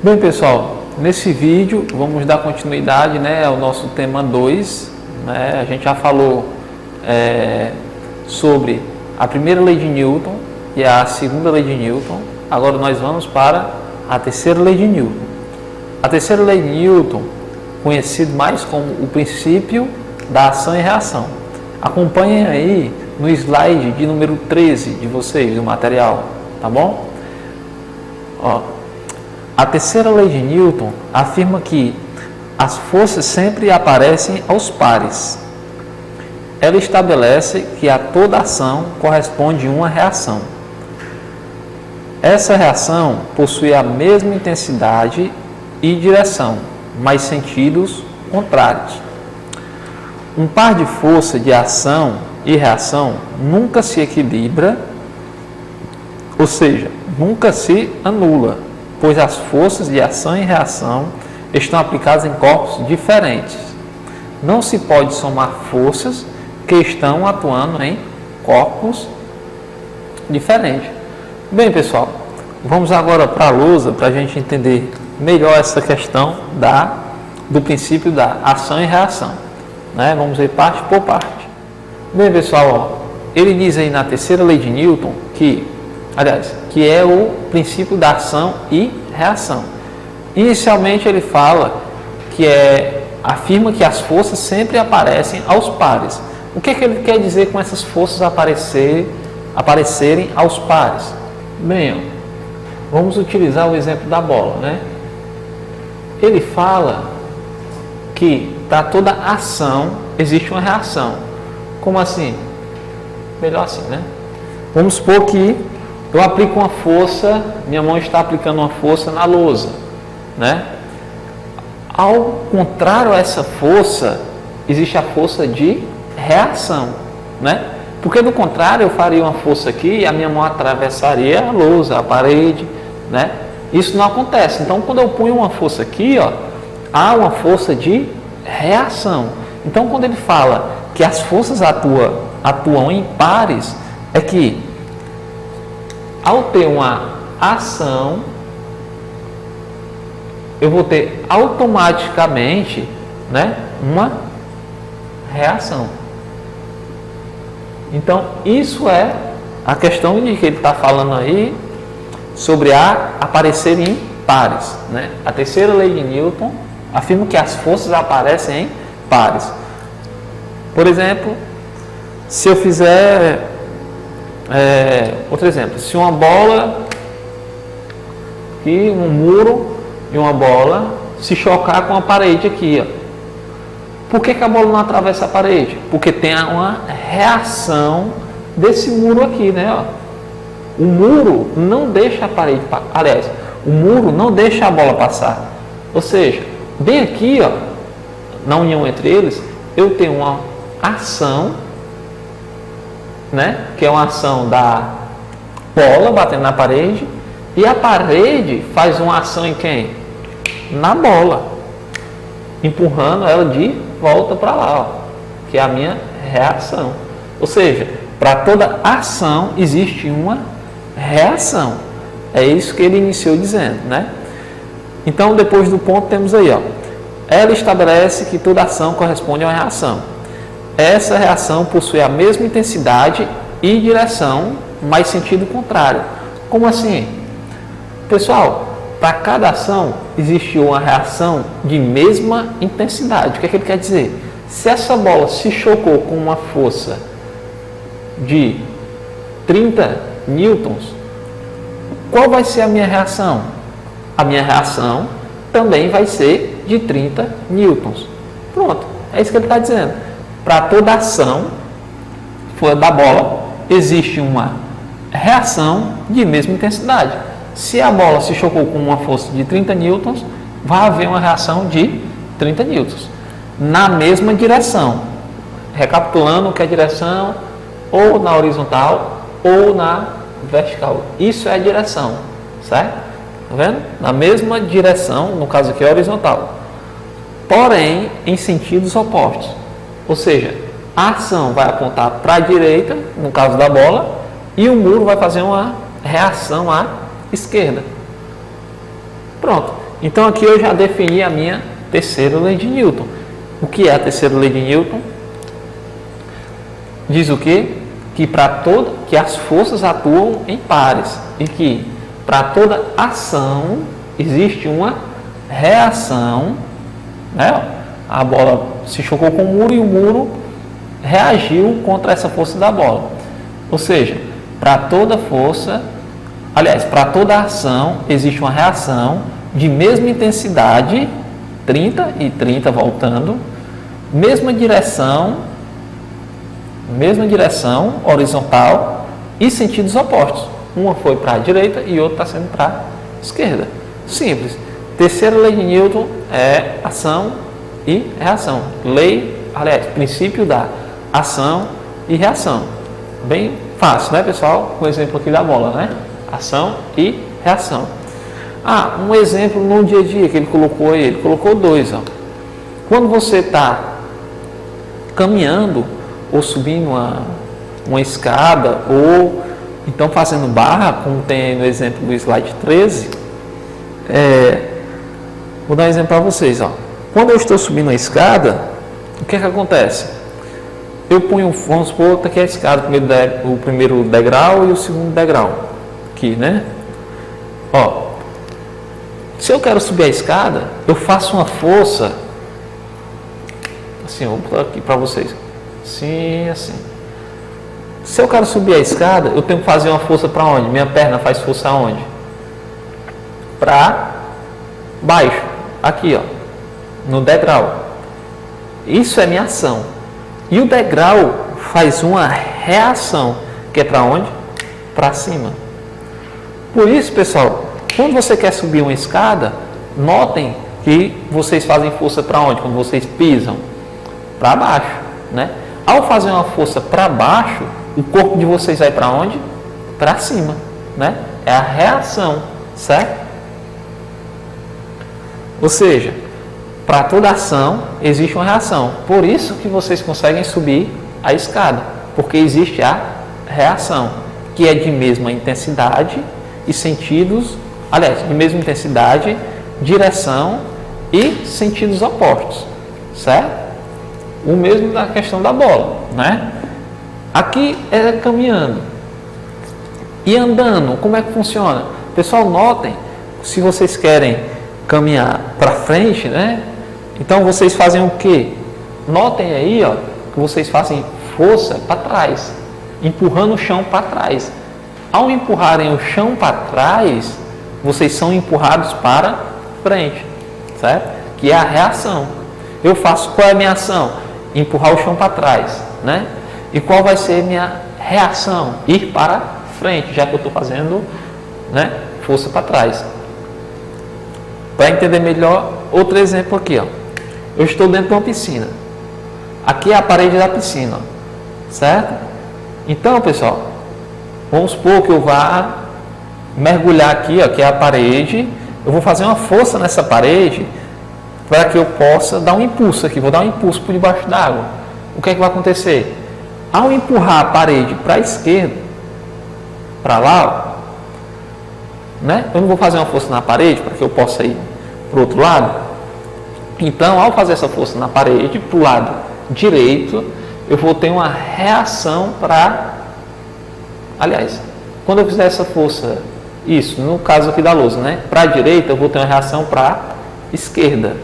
Bem, pessoal, nesse vídeo vamos dar continuidade, ao nosso tema 2. A gente já falou sobre a primeira lei de Newton e a segunda lei de Newton. Agora nós vamos para a terceira lei de Newton. A terceira lei de Newton, conhecido mais como o princípio da ação e reação. Acompanhem aí no slide de número 13 de vocês, do material, tá bom? A terceira lei de Newton afirma que as forças sempre aparecem aos pares. Ela estabelece que a toda ação corresponde uma reação. Essa reação possui a mesma intensidade e direção, mas sentidos contrários. Um par de força de ação e reação nunca se equilibra, ou seja, nunca se anula, pois as forças de ação e reação estão aplicadas em corpos diferentes. Não se pode somar forças que estão atuando em corpos diferentes. Bem, pessoal, vamos agora para a lousa para a gente entender melhor essa questão do princípio da ação e reação. Vamos ver parte por parte. Bem, pessoal, ele diz aí na terceira lei de Newton que é o princípio da ação e reação. Inicialmente ele fala afirma que as forças sempre aparecem aos pares. O que ele quer dizer com essas forças aparecerem aos pares? Bem, vamos utilizar o exemplo da bola, Ele fala que para toda ação existe uma reação. Como assim? Melhor assim, Vamos supor que eu aplico uma força, minha mão está aplicando uma força na lousa, Ao contrário a essa força, existe a força de reação, Porque do contrário, eu faria uma força aqui e a minha mão atravessaria a lousa, a parede, Isso não acontece. Então, quando eu ponho uma força aqui, há uma força de reação. Então, quando ele fala que as forças atuam em pares, é que ao ter uma ação, eu vou ter automaticamente uma reação. Então, isso é a questão de que ele está falando aí sobre aparecer em pares. A terceira lei de Newton afirma que as forças aparecem em pares. Por exemplo, se eu fizer outro exemplo, se uma bola e um muro e uma bola se chocar com a parede aqui, Por que a bola não atravessa a parede? Porque tem uma reação desse muro aqui, O muro não deixa a parede, o muro não deixa a bola passar. Ou seja, bem aqui, na união entre eles, eu tenho uma ação, que é uma ação da bola batendo na parede, e a parede faz uma ação em quem? Na bola, empurrando ela de volta para lá, que é a minha reação. Ou seja, para toda ação existe uma reação. É isso que ele iniciou dizendo, Então, depois do ponto, temos aí, ela estabelece que toda ação corresponde a uma reação. Essa reação possui a mesma intensidade e direção, mas sentido contrário. Como assim? Pessoal, para cada ação existe uma reação de mesma intensidade. O que ele quer dizer? Se essa bola se chocou com uma força de 30 newtons, qual vai ser a minha reação? A minha reação também vai ser de 30 newtons. Pronto, é isso que ele está dizendo. Para toda ação da bola, existe uma reação de mesma intensidade. Se a bola se chocou com uma força de 30 newtons, vai haver uma reação de 30 newtons, na mesma direção. Recapitulando, o que é direção? Ou na horizontal, ou na vertical. Isso é a direção, certo? Tá vendo? Na mesma direção, no caso aqui é horizontal. Porém, em sentidos opostos. Ou seja, a ação vai apontar para a direita, no caso da bola, e o muro vai fazer uma reação à esquerda. Pronto. Então aqui eu já defini a minha terceira lei de Newton. O que é a terceira lei de Newton? Diz o quê? Que as forças atuam em pares e que para toda ação existe uma reação, né? A bola se chocou com o muro e o muro reagiu contra essa força da bola. Ou seja, para toda força, aliás, para toda ação existe uma reação de mesma intensidade, 30 e 30 voltando, mesma direção horizontal e sentidos opostos. Uma foi para a direita e outra está sendo para a esquerda. Simples. Terceira lei de Newton é ação e reação. Princípio da ação e reação. Bem fácil, né, pessoal? Com o exemplo aqui da bola, né? Ação e reação. Um exemplo no dia a dia que ele colocou dois. Ó. Quando você está caminhando ou subindo uma escada ou então fazendo barra, como tem no exemplo do slide 13, vou dar um exemplo para vocês. Ó. Quando eu estou subindo a escada, o que acontece? Eu ponho, vamos supor, que é a escada, o primeiro degrau e o segundo degrau, aqui, né? Ó, se eu quero subir a escada, eu faço uma força, assim, vou botar aqui para vocês, assim. Se eu quero subir a escada, eu tenho que fazer uma força para onde? Minha perna faz força aonde? Para baixo, aqui, ó, no degrau. Isso é minha ação. E o degrau faz uma reação, que é para onde? Para cima. Por isso, pessoal, quando você quer subir uma escada, notem que vocês fazem força para onde? Quando vocês pisam? Para baixo, né? Ao fazer uma força para baixo, o corpo de vocês vai para onde? Para cima, né? É a reação, certo? Ou seja, para toda ação existe uma reação. Por isso que vocês conseguem subir a escada, porque existe a reação, que é de mesma intensidade e sentidos, de mesma intensidade, direção e sentidos opostos, certo? O mesmo da questão da bola, né? Aqui é caminhando e andando. Como é que funciona? Pessoal, notem, se vocês querem caminhar para frente, né? Então vocês fazem o quê? Notem aí, ó, que vocês fazem força para trás, empurrando o chão para trás. Ao empurrarem o chão para trás, vocês são empurrados para frente, certo? Que é a reação. Eu faço, qual é a minha ação? Empurrar o chão para trás, né? E qual vai ser a minha reação? Ir para frente, já que eu estou fazendo, né, força para trás. Para entender melhor, outro exemplo aqui, ó. Eu estou dentro de uma piscina. Aqui é a parede da piscina, certo? Então, pessoal, vamos supor que eu vá mergulhar aqui, ó, que é a parede. Eu vou fazer uma força nessa parede para que eu possa dar um impulso aqui. Vou dar um impulso por debaixo d'água. O que é que vai acontecer? Ao empurrar a parede para a esquerda, para lá, ó, né? Eu não vou fazer uma força na parede para que eu possa ir para o outro lado. Então, ao fazer essa força na parede, para o lado direito, eu vou ter uma reação para... quando eu fizer essa força, isso, no caso aqui da lousa, né? Para a direita, eu vou ter uma reação para a esquerda,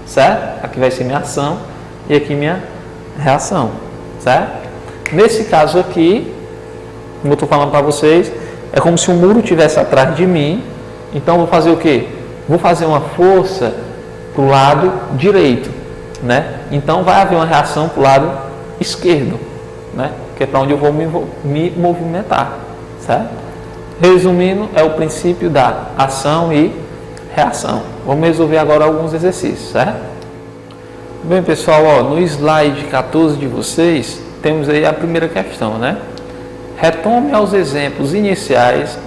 certo? Aqui vai ser minha ação e aqui minha reação, certo? Nesse caso aqui, como eu estou falando para vocês, é como se o muro estivesse atrás de mim. Então, eu vou fazer o quê? Vou fazer uma força para o lado direito, né? Então, vai haver uma reação para o lado esquerdo, né? Que é para onde eu vou me movimentar, certo? Resumindo, é o princípio da ação e reação. Vamos resolver agora alguns exercícios, certo? Bem, pessoal, ó, no slide 14 de vocês, temos aí a primeira questão, né? Retome aos exemplos iniciais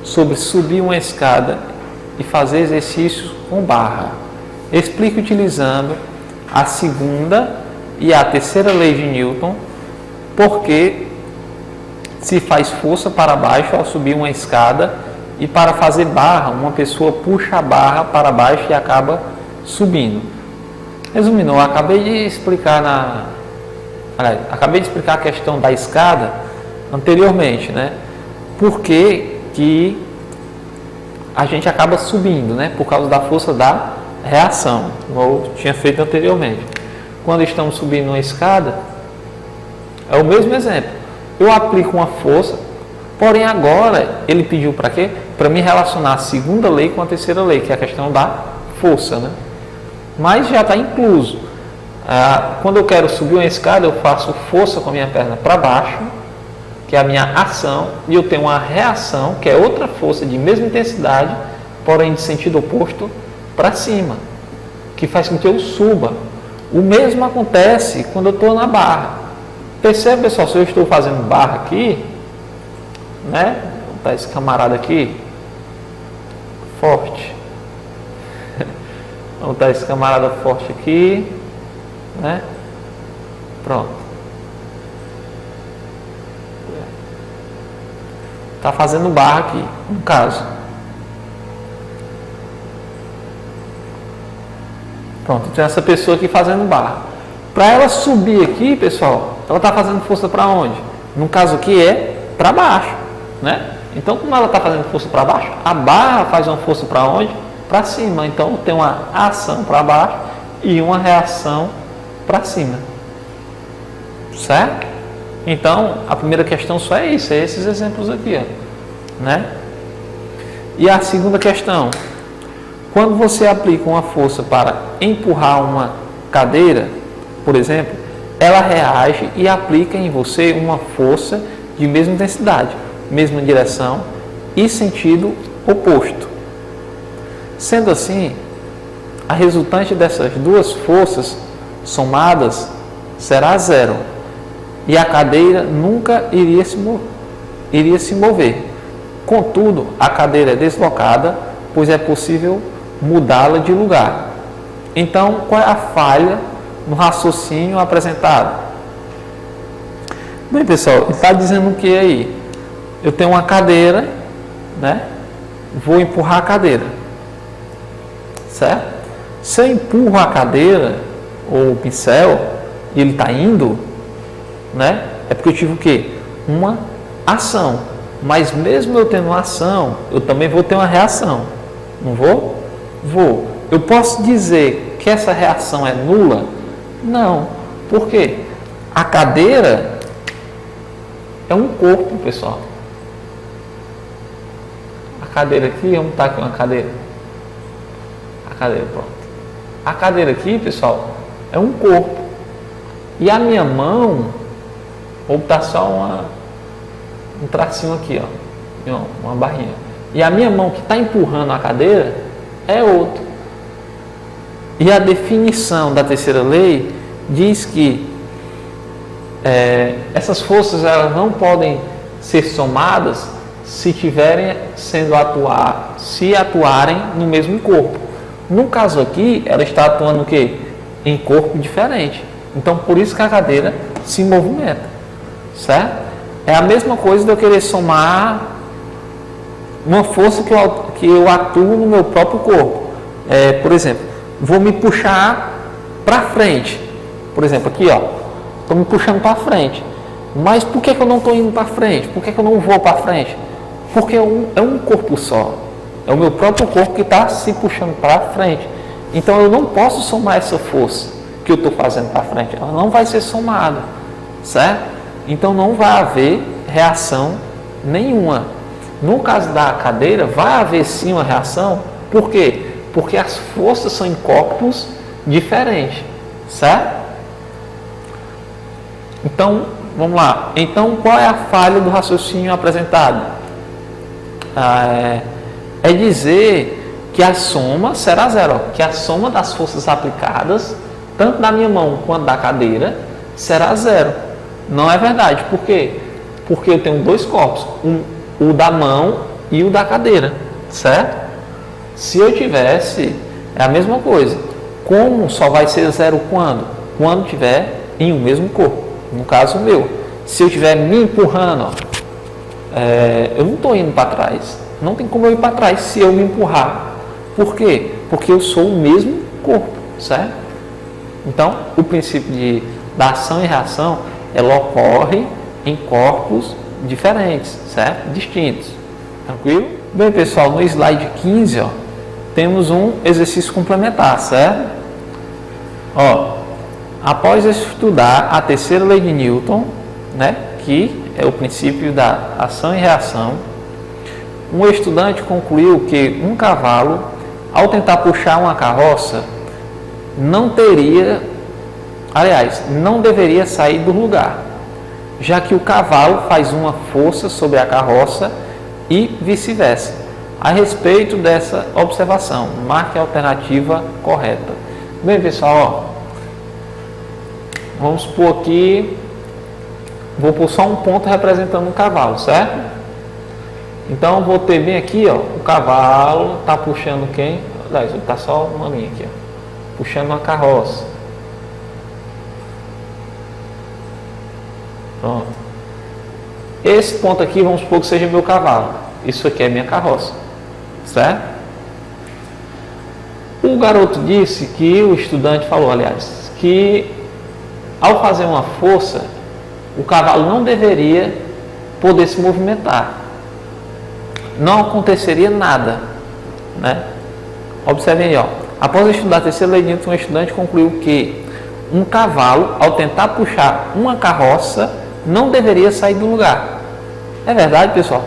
sobre subir uma escada e fazer exercícios com barra. Explique utilizando a segunda e a terceira lei de Newton porque se faz força para baixo ao subir uma escada e para fazer barra, uma pessoa puxa a barra para baixo e acaba subindo. Resumindo, eu acabei de explicar a questão da escada anteriormente, né? Por que a gente acaba subindo, né? Por causa da força da reação, como eu tinha feito anteriormente. Quando estamos subindo uma escada, é o mesmo exemplo. Eu aplico uma força, porém agora ele pediu para quê? Para me relacionar a segunda lei com a terceira lei, que é a questão da força, né? Mas já está incluso. Quando eu quero subir uma escada, eu faço força com a minha perna para baixo, que é a minha ação, e eu tenho uma reação, que é outra força de mesma intensidade, porém de sentido oposto, para cima, que faz com que eu suba. O mesmo acontece quando eu estou na barra. Percebe, pessoal, se eu estou fazendo barra aqui, né? Tá esse camarada aqui, forte. Vamos botar esse camarada forte aqui, né? Pronto. Tá fazendo barra aqui, no caso. Pronto, tem essa pessoa aqui fazendo barra. Para ela subir aqui, pessoal, ela está fazendo força para onde? No caso aqui é para baixo, né? Então, como ela está fazendo força para baixo, a barra faz uma força para onde? Para cima. Então, tem uma ação para baixo e uma reação para cima. Certo? Então, a primeira questão só é isso, é esses exemplos aqui, ó, né? E a segunda questão, quando você aplica uma força para empurrar uma cadeira, por exemplo, ela reage e aplica em você uma força de mesma intensidade, mesma direção e sentido oposto. Sendo assim, a resultante dessas duas forças somadas será zero e a cadeira nunca iria se mover. Contudo, a cadeira é deslocada, pois é possível mudá-la de lugar. Então, qual é a falha no raciocínio apresentado? Bem, pessoal, ele está dizendo o que aí? Eu tenho uma cadeira, né? Vou empurrar a cadeira, certo? Se eu empurro a cadeira ou o pincel e ele está indo, né? É porque eu tive o quê? Uma ação. Mas mesmo eu tendo uma ação, eu também vou ter uma reação. Não vou? Vou. Eu posso dizer que essa reação é nula? Não. Por quê? A cadeira é um corpo, pessoal. A cadeira aqui, vamos botar aqui uma cadeira. A cadeira, pronto. A cadeira aqui, pessoal, é um corpo. E a minha mão, vou botar só um tracinho aqui, ó, uma barrinha. E a minha mão que está empurrando a cadeira é outro. E a definição da terceira lei diz que essas forças elas não podem ser somadas se atuarem no mesmo corpo. No caso aqui, ela está atuando o quê? Em corpo diferente. Então, por isso que a cadeira se movimenta, certo? É a mesma coisa de eu querer somar uma força que eu atuo no meu próprio corpo. Por exemplo, vou me puxar para frente. Por exemplo, aqui, ó, estou me puxando para frente. Mas por que eu não estou indo para frente? Por que eu não vou para frente? Porque é um corpo só. É o meu próprio corpo que está se puxando para frente. Então eu não posso somar essa força que eu estou fazendo para frente. Ela não vai ser somada, certo? Então não vai haver reação nenhuma. No caso da cadeira, vai haver sim uma reação. Por quê? Porque as forças são em corpos diferentes, certo? Então, vamos lá. Então, qual é a falha do raciocínio apresentado? É dizer que a soma será zero, que a soma das forças aplicadas, tanto da minha mão quanto da cadeira, será zero. Não é verdade. Por quê? Porque eu tenho dois corpos, o da mão e o da cadeira, certo? Se eu tivesse, é a mesma coisa. Como só vai ser zero quando? Quando tiver em um mesmo corpo. No caso meu. Se eu estiver me empurrando, eu não estou indo para trás. Não tem como eu ir para trás se eu me empurrar. Por quê? Porque eu sou o mesmo corpo, certo? Então, o princípio da ação e reação, ela ocorre em corpos diferentes, certo? Distintos. Tranquilo? Bem, pessoal, no slide 15, ó, temos um exercício complementar, certo? Ó, após estudar a terceira lei de Newton, né, que é o princípio da ação e reação, um estudante concluiu que um cavalo, ao tentar puxar uma carroça, não deveria sair do lugar, já que o cavalo faz uma força sobre a carroça e vice-versa. A respeito dessa observação, marque a alternativa correta. Bem, pessoal, ó, vamos pôr aqui, vou pôr só um ponto representando um cavalo, certo? Então, vou ter bem aqui, ó, o cavalo está puxando quem? Está só uma linha aqui, ó, puxando uma carroça. Pronto. Esse ponto aqui, vamos supor que seja meu cavalo. Isso aqui é minha carroça, certo? O garoto disse que, o estudante falou, aliás, que ao fazer uma força, o cavalo não deveria poder se movimentar. Não aconteceria nada, né? Observem aí, ó. Após estudar a terceira lei de Newton, o estudante concluiu que um cavalo, ao tentar puxar uma carroça, não deveria sair do lugar. É verdade, pessoal?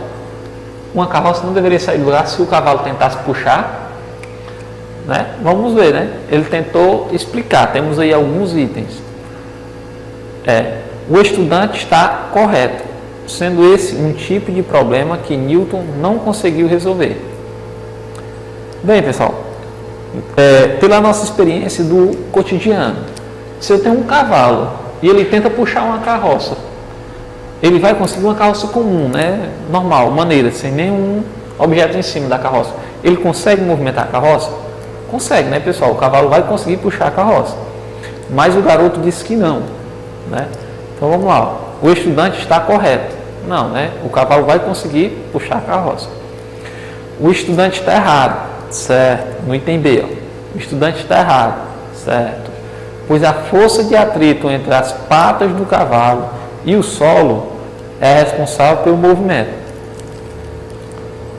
Uma carroça não deveria sair do lugar se o cavalo tentasse puxar, né? Vamos ver, né? Ele tentou explicar. Temos aí alguns itens. O estudante está correto, sendo esse um tipo de problema que Newton não conseguiu resolver. Bem, pessoal, pela nossa experiência do cotidiano, se eu tenho um cavalo e ele tenta puxar uma carroça, ele vai conseguir uma carroça comum, né? Normal, maneira, sem nenhum objeto em cima da carroça. Ele consegue movimentar a carroça? Consegue, né, pessoal? O cavalo vai conseguir puxar a carroça. Mas o garoto disse que não, né? Então vamos lá. O estudante está correto. Não, né? O cavalo vai conseguir puxar a carroça. O estudante está errado, certo? No item B, ó. O estudante está errado, certo? Pois a força de atrito entre as patas do cavalo e o solo é responsável pelo movimento.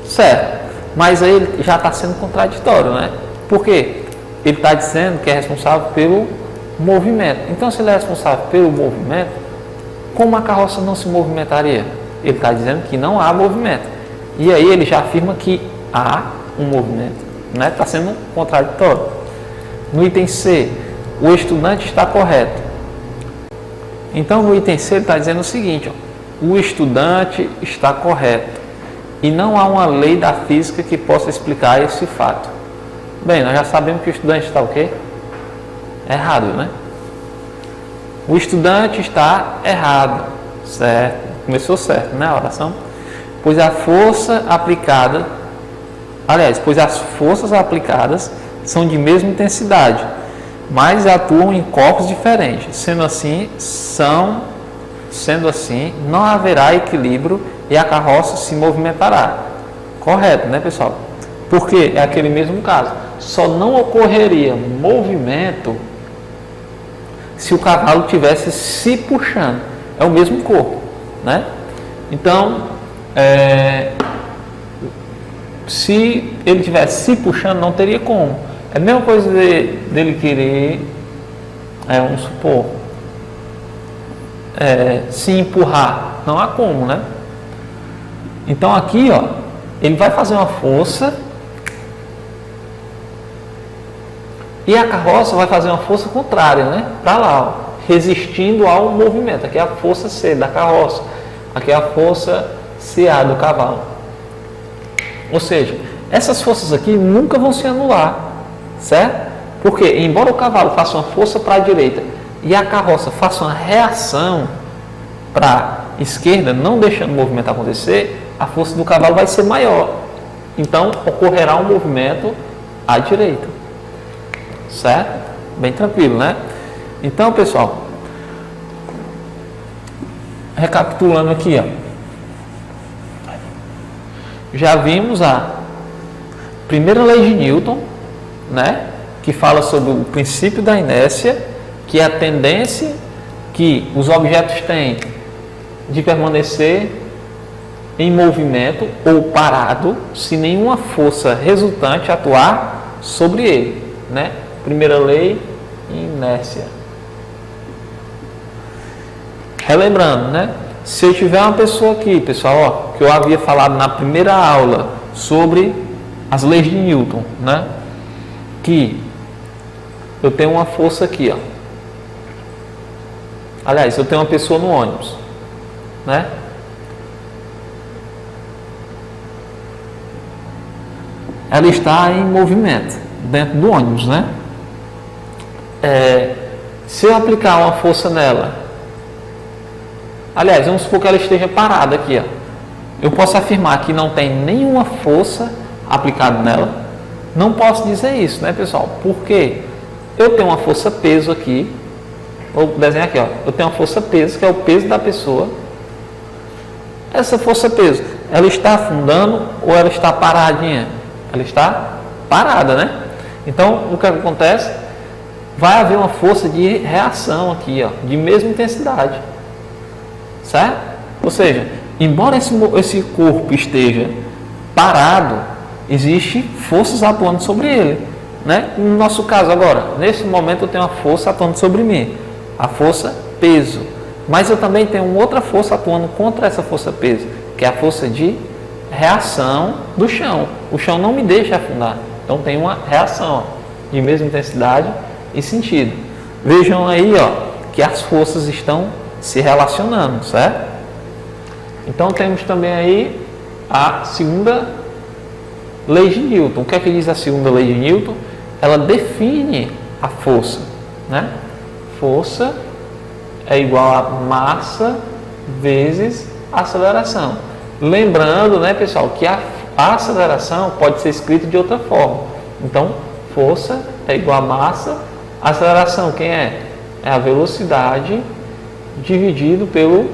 Certo. Mas aí ele já está sendo contraditório, né? Por quê? Ele está dizendo que é responsável pelo movimento. Então, se ele é responsável pelo movimento, como a carroça não se movimentaria? Ele está dizendo que não há movimento. E aí ele já afirma que há um movimento, né? Está sendo contraditório. No item C, o estudante está correto. Então, no item C, ele está dizendo o seguinte, ó, o estudante está correto. E não há uma lei da física que possa explicar esse fato. Bem, nós já sabemos que o estudante está o quê? Errado, né? O estudante está errado, certo? Começou certo, né, a oração? Pois a força aplicada, pois as forças aplicadas são de mesma intensidade, mas atuam em corpos diferentes. Sendo assim, não haverá equilíbrio e a carroça se movimentará. Correto, né, pessoal? Porque é aquele mesmo caso. Só não ocorreria movimento se o cavalo estivesse se puxando. É o mesmo corpo, né? Então, se ele estivesse se puxando, não teria como. É a mesma coisa dele querer, vamos supor, se empurrar. Não há como, né? Então aqui, ó, ele vai fazer uma força e a carroça vai fazer uma força contrária, né? Para lá, ó, resistindo ao movimento. Aqui é a força C da carroça, aqui é a força CA do cavalo. Ou seja, essas forças aqui nunca vão se anular, certo? Porque, embora o cavalo faça uma força para a direita e a carroça faça uma reação para a esquerda, não deixando o movimento acontecer, a força do cavalo vai ser maior. Então, ocorrerá um movimento à direita. Certo? Bem tranquilo, né? Então, pessoal, recapitulando aqui, ó. Já vimos a primeira lei de Newton, né, que fala sobre o princípio da inércia, que é a tendência que os objetos têm de permanecer em movimento ou parado se nenhuma força resultante atuar sobre ele, né? Primeira lei, inércia. Relembrando, né? Se eu tiver uma pessoa aqui, pessoal, ó, que eu havia falado na primeira aula sobre as leis de Newton, né? Que eu tenho uma força aqui, ó. Aliás, eu tenho uma pessoa no ônibus, né? Ela está em movimento dentro do ônibus, né? Se eu aplicar uma força nela, aliás, vamos supor que ela esteja parada aqui, ó. Eu posso afirmar que não tem nenhuma força aplicada nela. Não posso dizer isso, né, pessoal? Porque eu tenho uma força peso aqui. Vou desenhar aqui, ó. Eu tenho uma força peso, que é o peso da pessoa. Essa força peso, ela está afundando ou ela está paradinha? Ela está parada, né? Então, o que acontece? Vai haver uma força de reação aqui, ó, de mesma intensidade. Certo? Ou seja, embora esse corpo esteja parado, existem forças atuando sobre ele, né? No nosso caso agora, nesse momento eu tenho uma força atuando sobre mim, a força peso. Mas eu também tenho outra força atuando contra essa força peso, que é a força de reação do chão. O chão não me deixa afundar. Então tem uma reação, ó, de mesma intensidade e sentido. Vejam aí, ó, que as forças estão se relacionando, certo? Então temos também aí a segunda lei de Newton. O que é que diz a segunda lei de Newton? Ela define a força, né? Força é igual a massa vezes aceleração. Lembrando, né, pessoal, que a aceleração pode ser escrita de outra forma. Então, força é igual a massa. Aceleração, quem é? É a velocidade dividido pelo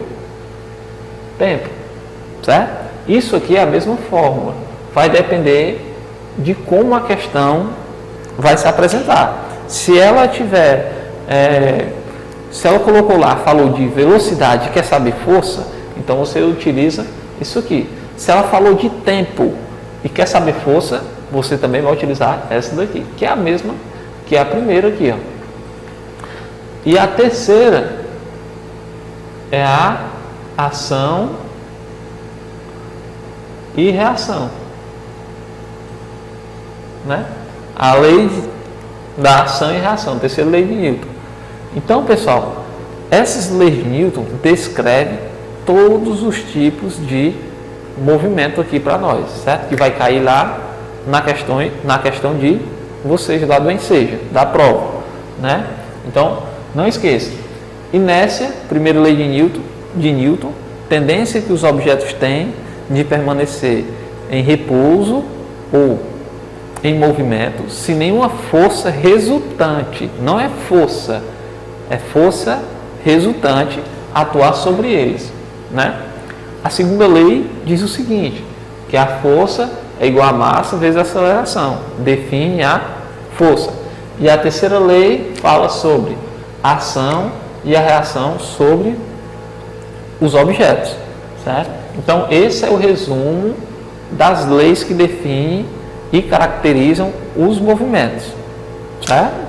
tempo, certo? Isso aqui é a mesma fórmula. Vai depender de como a questão vai se apresentar. Se ela tiver, se ela colocou lá, falou de velocidade, quer saber força, então você utiliza isso aqui. Se ela falou de tempo e quer saber força, você também vai utilizar essa daqui, que é a mesma que é a primeira aqui, ó. E a terceira é a ação e reação, né? A lei da ação e reação, a terceira lei de Newton. Então, pessoal, essas leis de Newton descrevem todos os tipos de movimento aqui para nós, certo? Que vai cair lá na questão de vocês lá do ensejo, da prova, né? Então, não esqueça. Inércia, primeira lei de Newton, tendência que os objetos têm de permanecer em repouso ou em movimento se nenhuma força resultante, não é força, é força resultante atuar sobre eles, né? A segunda lei diz o seguinte, que a força é igual a massa vezes a aceleração, define a força. E a terceira lei fala sobre a ação e a reação sobre os objetos, certo? Então, esse é o resumo das leis que definem e caracterizam os movimentos, certo?